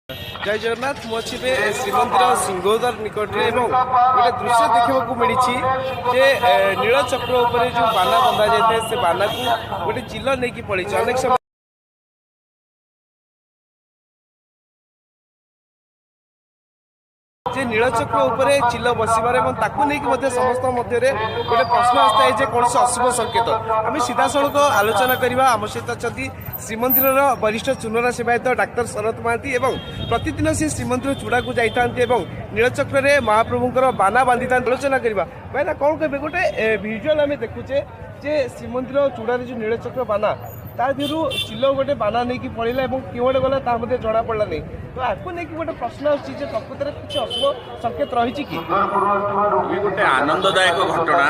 जय जगन्नाथ मुझे श्रीमंदिर सिंहद्वार निकट में गोटे दृश्य देखा मिली नीलचक्र जो बाना बंधा जाए से बाना को गोटे चिल नहीं पड़ी अनेक समय नीलचक्र उपर चिल बसबार समस्त मध्य गोटे प्रश्न आए जे कौन अशुभ संकेत आम सीधा सड़क आलोचना करवा आम सहित अच्छा श्रीमंदिर वरिष्ठ चुनरा सेवायत डाक्तर शरत महांती प्रतिदिन से श्रीमंदिर चूड़ा को जाता नीलचक्र में महाप्रभुंर बाना बांधि था आलोचना करवा भाईना कौन कहे गोटे भिजुआल आम देखुचे जे श्रीमंदिर चूड़ार जो नीलचक्र बाना तार दिहरु चिल गोटे बाना नहीं पड़ेगा किए गला जना पड़ा नहीं तो आपको नहीं गोटे प्रश्न आछी प्रकृत में किसी अशुभ संकेत रही कि गोटे आनंददायक घटना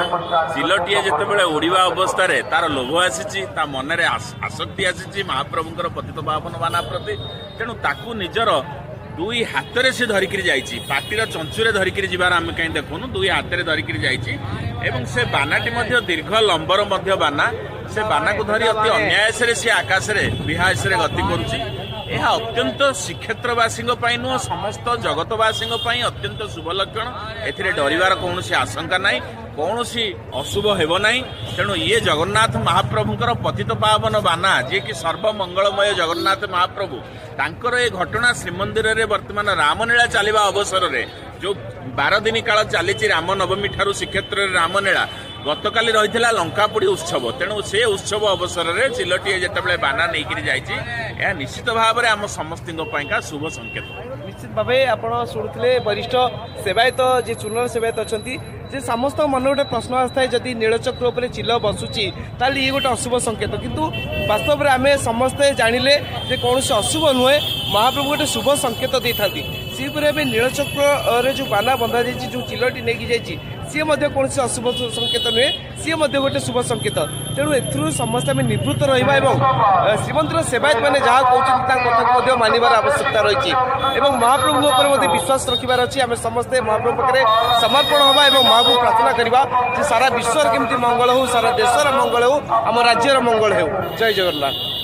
चिलटीए जिते उड़ा अवस्था तार लोभ आसी मन में आसक्ति आसी महाप्रभुंर पतित पावन बाना प्रति तेणु ताकू निजर दुई हाथ से धरिक जाइए पाटीर चंचुरे धरिक जबार आम कहीं देखुनु दुई हाथ में धरिक जाइए से बानाटी दीर्घ लंबर बाना से बाना को धरी अति अन्याय से आकाश में विहास गति करुच्ची यह अत्यंत श्रीक्षेत्रवासी नुह समस्त जगतवासी अत्यंत शुभ लक्षण ए डरबार कौन आशंका ना कौन अशुभ होना तेणु ये जगन्नाथ महाप्रभुंर पतित पावन बाना जी कि सर्वमंगलमय जगन्नाथ महाप्रभु तांकर ये घटना श्रीमंदिर में वर्तमान रामलीला चलवा अवसर में जो 12 दिन काल चली राम नवमी ठारू श्रीक्षेत्र में रामलीला गतकाली रही लंकापोड़ी उत्सव तेणु से उत्सव अवसर में चिलटीए जिते बाना नहीं जाइए निश्चित भाव में आम समस्त शुभ संकेत निश्चित भाव आप शुणुते वरिष्ठ सेवायत जी चुनर सेवायत अच्छा जे समस्त मन गोटे प्रश्न आए जदि नीलचक्र उपर चिल बसुची ताली ये गोटे अशुभ संकेत किंतु वास्तव में आम समस्ते जानिले जे कौन अशुभ नुहे महाप्रभु गोटे शुभ संकेत दे था सीपर नीलचक्र जो बाना बंधा जाइए जो चिलटी नहीं जाइए सी कौन अशुभ संकेत नुहे सी गोटे शुभ संकेत तेणु ए समस्त आम निवृत्त रहा श्रीमंदिर सेवायत मैंने जहाँ कहते कथा मानवर आवश्यकता रही महाप्रभु विश्वास रखार अच्छी आम समस्ते महाप्रभु पाखे समर्पण हवा और महाप्रभु प्रार्थना करवा सारा विश्वर केमती मंगल हो सारा देशर मंगल हो आम राज्यर मंगल हो जय जगन्नाथ।